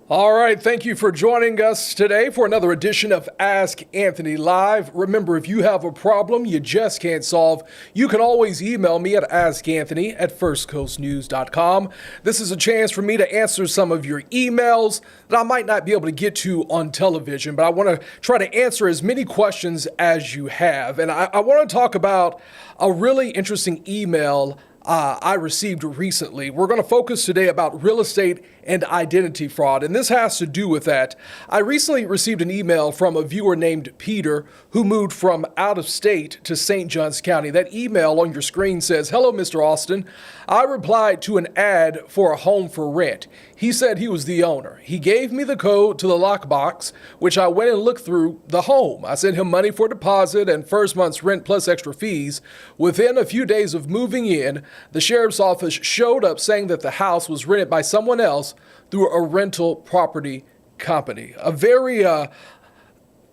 All right, thank you for joining us today for another edition of Ask Anthony Live. Remember, if you have a problem you just can't solve, you can always email me at askanthony@firstcoastnews.com. This is a chance for me to answer some of your emails that I might not be able to get to on television, but I want to try to answer as many questions as you have. And I want to talk about a really interesting email I received recently. We're going to focus today about real estate and identity fraud, and this has to do with that. I recently received an email from a viewer named Peter who moved from out of state to St. Johns County. That email on your screen says, "Hello, Mr. Austin. I replied to an ad for a home for rent. He said he was the owner. He gave me the code to the lockbox, which I went and looked through the home. I sent him money for deposit and first month's rent plus extra fees. Within a few days of moving in, the sheriff's office showed up saying that the house was rented by someone else through a rental property company." A very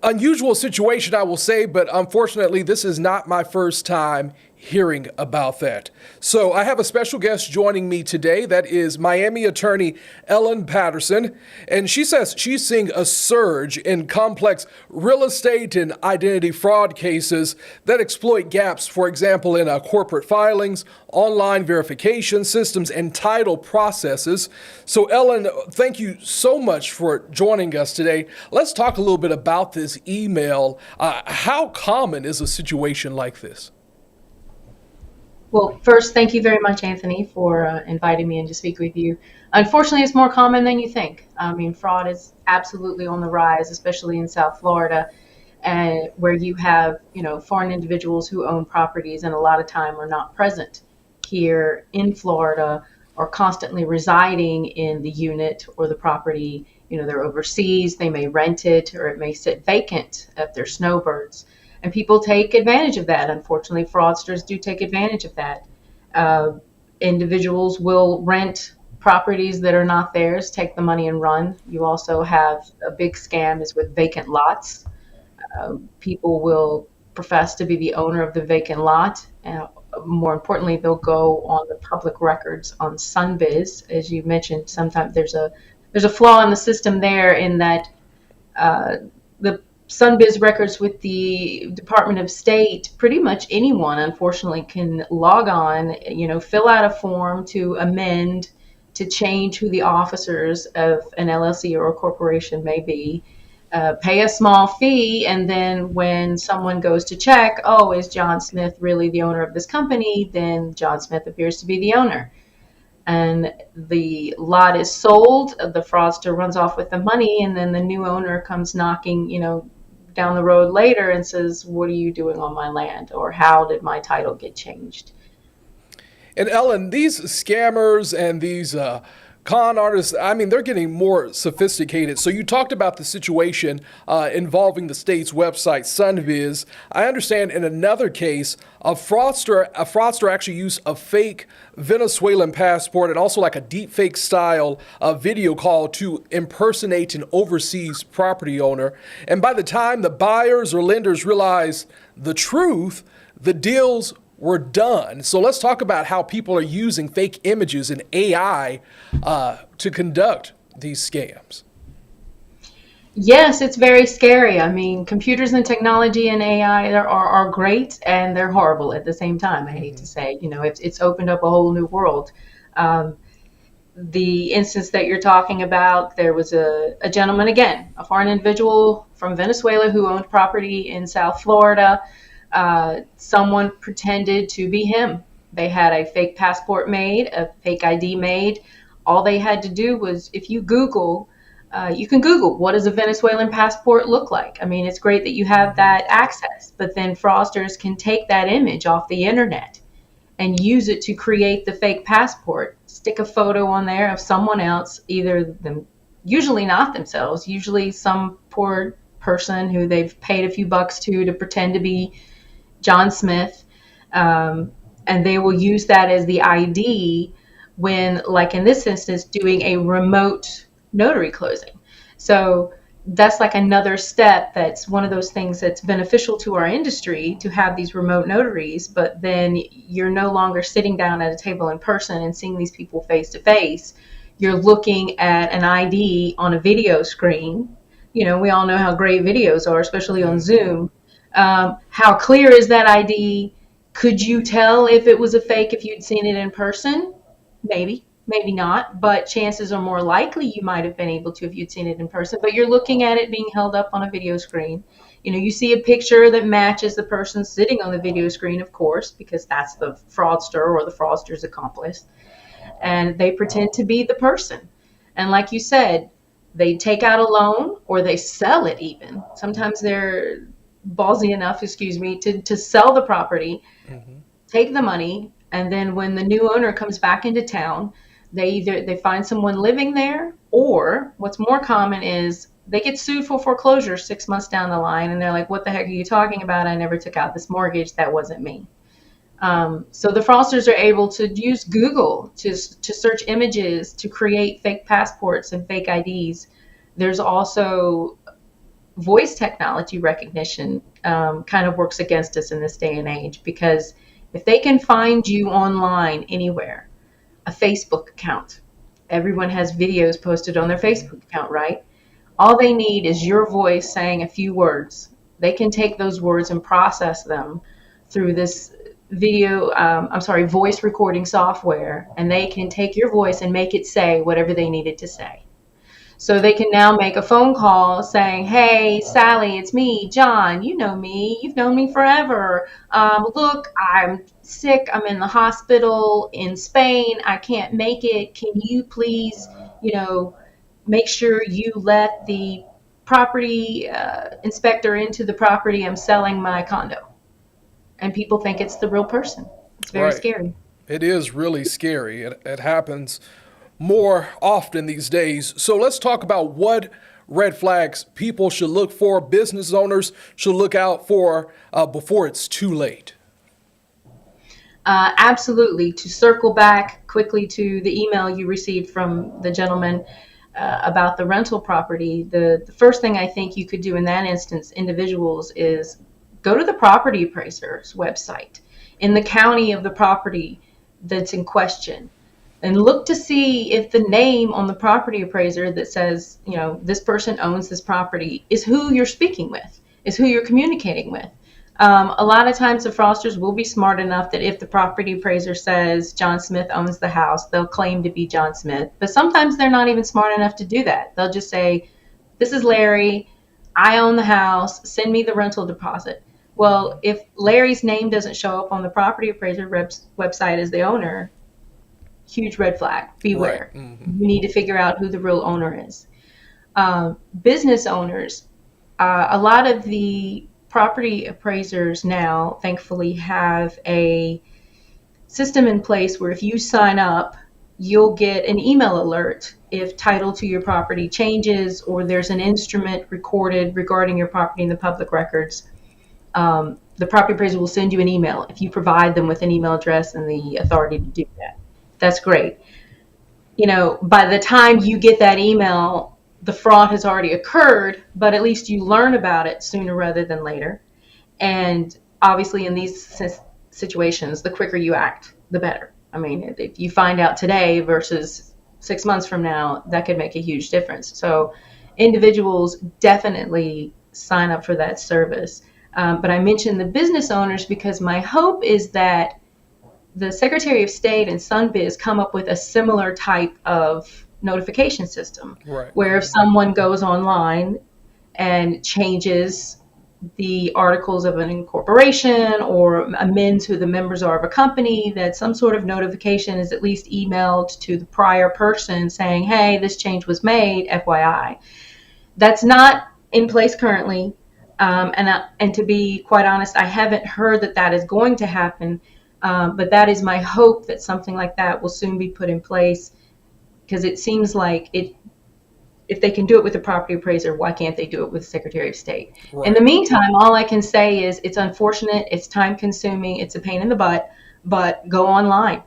unusual situation, I will say, but unfortunately, this is not my first time hearing about that. So I have a special guest joining me today. That is Miami attorney Ellen Patterson. And she says she's seeing a surge in complex real estate and identity fraud cases that exploit gaps, for example, in corporate filings, online verification systems, and title processes. So Ellen, thank you so much for joining us today. Let's talk a little bit about this email. How common is a situation like this? Well, first, thank you very much, Anthony, for inviting me in to speak with you. Unfortunately, it's more common than you think. I mean, fraud is absolutely on the rise, especially in South Florida, and where you have, foreign individuals who own properties and a lot of time are not present here in Florida or constantly residing in the unit or the property. They're overseas, they may rent it, or it may sit vacant if they're snowbirds. And people take advantage of that. Unfortunately, fraudsters do take advantage of that. Individuals will rent properties that are not theirs, take the money and run. You also have a big scam is with vacant lots. People will profess to be the owner of the vacant lot. More importantly, they'll go on the public records on SunViz. As you mentioned, sometimes there's a flaw in the system there in that the SunViz records with the Department of State, pretty much anyone, unfortunately, can log on, fill out a form to amend, to change who the officers of an LLC or a corporation may be, pay a small fee, and then when someone goes to check, oh, is John Smith really the owner of this company? Then John Smith appears to be the owner. And the lot is sold, the fraudster runs off with the money, and then the new owner comes knocking, down the road later and says, "What are you doing on my land?" Or "How did my title get changed?" And Ellen, these scammers and these con artists, I mean, they're getting more sophisticated. So you talked about the situation involving the state's website, SunViz. I understand in another case, a fraudster actually used a fake Venezuelan passport and also like a deep fake style video call to impersonate an overseas property owner. And by the time the buyers or lenders realized the truth, the deals were done. So let's talk about how people are using fake images and AI to conduct these scams. Yes, it's very scary. I mean, computers and technology and AI are great and they're horrible at the same time. I hate to say, it's opened up a whole new world. The instance that you're talking about, there was a gentleman, again, a foreign individual from Venezuela who owned property in South Florida. Someone pretended to be him. They had a fake passport made, a fake ID made. All they had to do was, if you Google, you can Google, what does a Venezuelan passport look like? I mean, it's great that you have that access, but then fraudsters can take that image off the internet and use it to create the fake passport, stick a photo on there of someone else, either them, usually not themselves, usually some poor person who they've paid a few bucks to pretend to be John Smith, and they will use that as the ID when, like in this instance, doing a remote notary closing. So that's like another step. That's one of those things that's beneficial to our industry, to have these remote notaries, but then you're no longer sitting down at a table in person and seeing these people face to face. you're looking at an ID on a video screen. We all know how great videos are, especially on Zoom. How clear is that ID? Could you tell if it was a fake if you'd seen it in person? Maybe, maybe not, but chances are more likely you might have been able to if you'd seen it in person. But you're looking at it being held up on a video screen. You see a picture that matches the person sitting on the video screen, of course, because that's the fraudster or the fraudster's accomplice. And they pretend to be the person. And like you said, they take out a loan or they sell it even. Sometimes they're ballsy enough, to sell the property, take the money, and then when the new owner comes back into town, they find someone living there, or what's more common is they get sued for foreclosure 6 months down the line, and they're like, "What the heck are you talking about? I never took out this mortgage. That wasn't me." So the fraudsters are able to use Google to search images, to create fake passports and fake IDs. There's also voice technology recognition kind of works against us in this day and age, because if they can find you online anywhere, a Facebook account, everyone has videos posted on their Facebook account, right? All they need is your voice saying a few words. They can take those words and process them through this voice recording software, and they can take your voice and make it say whatever they needed to say. So they can now make a phone call saying, "Hey, Sally, it's me, John. You know me. You've known me forever. Look, I'm sick. I'm in the hospital in Spain. I can't make it. Can you please, make sure you let the property inspector into the property. I'm selling my condo." And people think it's the real person. It's very scary. It is really scary. It happens more often these days. So let's talk about what red flags people should look for, business owners should look out for before it's too late. Absolutely. To circle back quickly to the email you received from the gentleman about the rental property, the first thing I think you could do in that instance, individuals, is go to the property appraiser's website in the county of the property that's in question, and look to see if the name on the property appraiser that says, this person owns this property is who you're speaking with, is who you're communicating with. A lot of times the fraudsters will be smart enough that if the property appraiser says John Smith owns the house, they'll claim to be John Smith. But sometimes they're not even smart enough to do that. They'll just say, "This is Larry. I own the house. Send me the rental deposit." Well, if Larry's name doesn't show up on the property appraiser website as the owner, huge red flag. Beware. Right. Mm-hmm. You need to figure out who the real owner is. Business owners, a lot of the property appraisers now, thankfully, have a system in place where if you sign up, you'll get an email alert if title to your property changes or there's an instrument recorded regarding your property in the public records. The property appraiser will send you an email if you provide them with an email address and the authority to do that. That's great. By the time you get that email, the fraud has already occurred, but at least you learn about it sooner rather than later. And obviously in these situations, the quicker you act, the better. I mean, if you find out today versus 6 months from now, that could make a huge difference. So individuals definitely sign up for that service. But I mentioned the business owners because my hope is that the Secretary of State and SunBiz come up with a similar type of notification system, Right. where if someone goes online and changes the articles of an incorporation or amends who the members are of a company, that some sort of notification is at least emailed to the prior person saying, "Hey, this change was made, FYI." That's not in place currently. And to be quite honest, I haven't heard that is going to happen. But that is my hope, that something like that will soon be put in place, because it seems like if they can do it with the property appraiser, why can't they do it with the Secretary of State? Right. In the meantime, all I can say is it's unfortunate, it's time consuming, it's a pain in the butt, but go online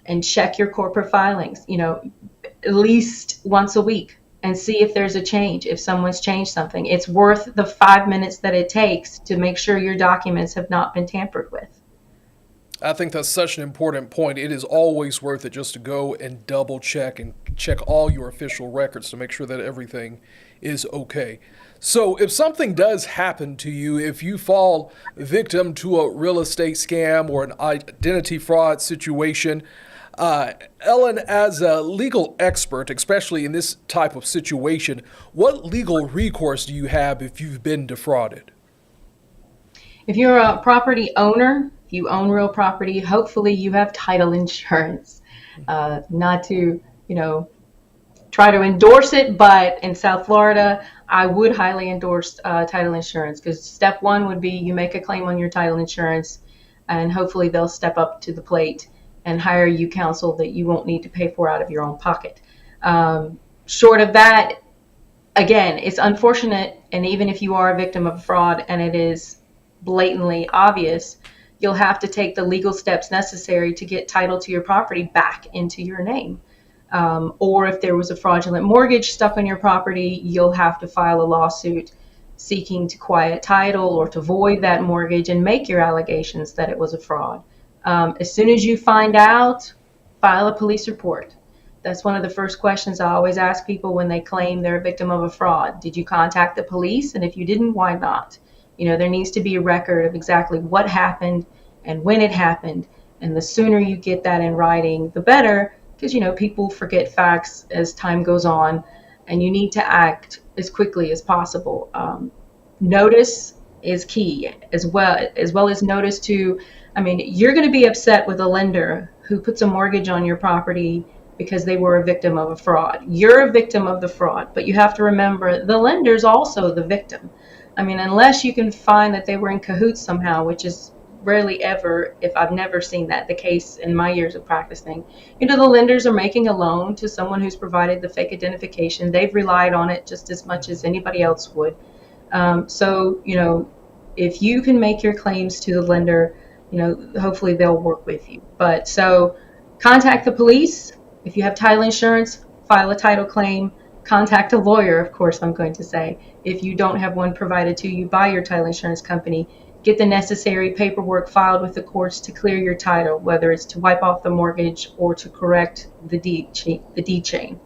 and check your corporate filings, at least once a week, and see if there's a change, if someone's changed something. It's worth the 5 minutes that it takes to make sure your documents have not been tampered with. I think that's such an important point. It is always worth it just to go and double check and check all your official records to make sure that everything is okay. So, if something does happen to you, if you fall victim to a real estate scam or an identity fraud situation, Ellen, as a legal expert, especially in this type of situation, what legal recourse do you have if you've been defrauded? If you're a property owner, if you own real property, hopefully you have title insurance. Not to, you know, try to endorse it, but in South Florida, I would highly endorse title insurance, because step one would be you make a claim on your title insurance, and hopefully they'll step up to the plate and hire you counsel that you won't need to pay for out of your own pocket. Short of that, again, it's unfortunate, and even if you are a victim of fraud and it is blatantly obvious, you'll have to take the legal steps necessary to get title to your property back into your name. Or if there was a fraudulent mortgage stuck on your property, you'll have to file a lawsuit seeking to quiet title or to void that mortgage and make your allegations that it was a fraud. As soon as you find out, file a police report. That's one of the first questions I always ask people when they claim they're a victim of a fraud. Did you contact the police? And if you didn't, why not? You know, there needs to be a record of exactly what happened and when it happened. And the sooner you get that in writing, the better, because, you know, people forget facts as time goes on, and you need to act as quickly as possible. Notice is key as well as notice to, I mean, you're going to be upset with a lender who puts a mortgage on your property because they were a victim of a fraud. You're a victim of the fraud, but you have to remember the lender's also the victim. I mean, unless you can find that they were in cahoots somehow, which is rarely ever, if I've never seen that the case in my years of practicing. You know, the lenders are making a loan to someone who's provided the fake identification. They've relied on it just as much as anybody else would. So, you know, if you can make your claims to the lender, you know, hopefully they'll work with you. But so contact the police. If you have title insurance, file a title claim. Contact a lawyer, of course, I'm going to say. If you don't have one provided to you by your title insurance company, get the necessary paperwork filed with the courts to clear your title, whether it's to wipe off the mortgage or to correct the deed chain.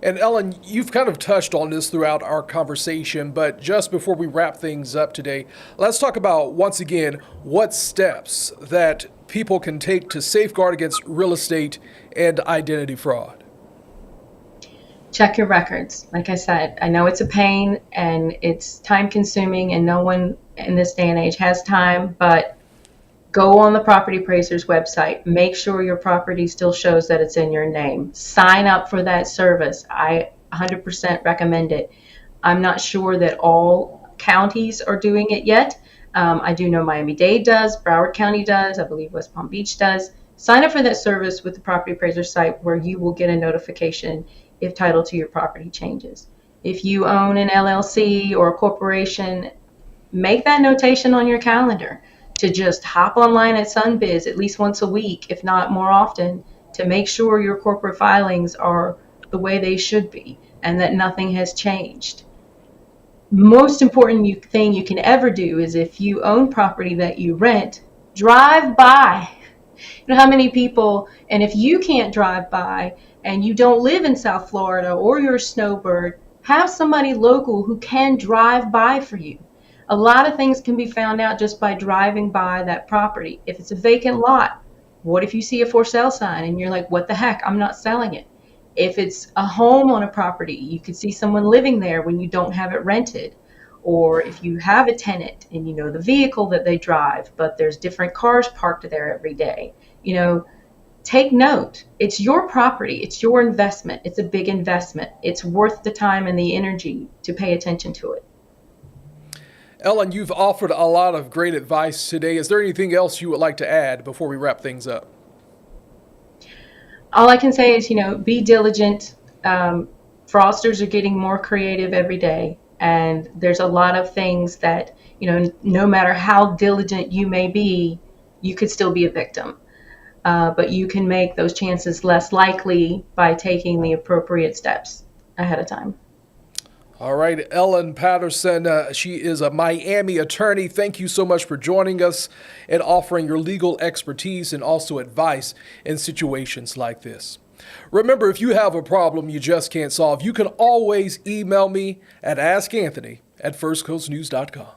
And Ellen, you've kind of touched on this throughout our conversation, but just before we wrap things up today, let's talk about, once again, what steps that people can take to safeguard against real estate and identity fraud. Check your records. Like I said, I know it's a pain and it's time consuming, and no one in this day and age has time, but go on the property appraiser's website. Make sure your property still shows that it's in your name. Sign up for that service. I 100% recommend it. I'm not sure that all counties are doing it yet. I do know Miami-Dade does, Broward County does, I believe West Palm Beach does. Sign up for that service with the property appraiser site, where you will get a notification if title to your property changes. If you own an LLC or a corporation, make that notation on your calendar to just hop online at Sunbiz at least once a week, if not more often, to make sure your corporate filings are the way they should be and that nothing has changed. Most important thing you can ever do is, if you own property that you rent, drive by. You know how many people, and if you can't drive by and you don't live in South Florida or you're a snowbird, have somebody local who can drive by for you. A lot of things can be found out just by driving by that property. If it's a vacant lot, what if you see a for sale sign and you're like, what the heck, I'm not selling it? If it's a home on a property, you could see someone living there when you don't have it rented. Or if you have a tenant and you know the vehicle that they drive, but there's different cars parked there every day, you know, take note. It's your property. It's your investment. It's a big investment. It's worth the time and the energy to pay attention to it. Ellen, you've offered a lot of great advice today. Is there anything else you would like to add before we wrap things up? All I can say is, you know, be diligent. Fraudsters are getting more creative every day, and there's a lot of things that, you know, no matter how diligent you may be, you could still be a victim. But you can make those chances less likely by taking the appropriate steps ahead of time. All right, Ellen Patterson, she is a Miami attorney. Thank you so much for joining us and offering your legal expertise and also advice in situations like this. Remember, if you have a problem you just can't solve, you can always email me at askanthony@firstcoastnews.com.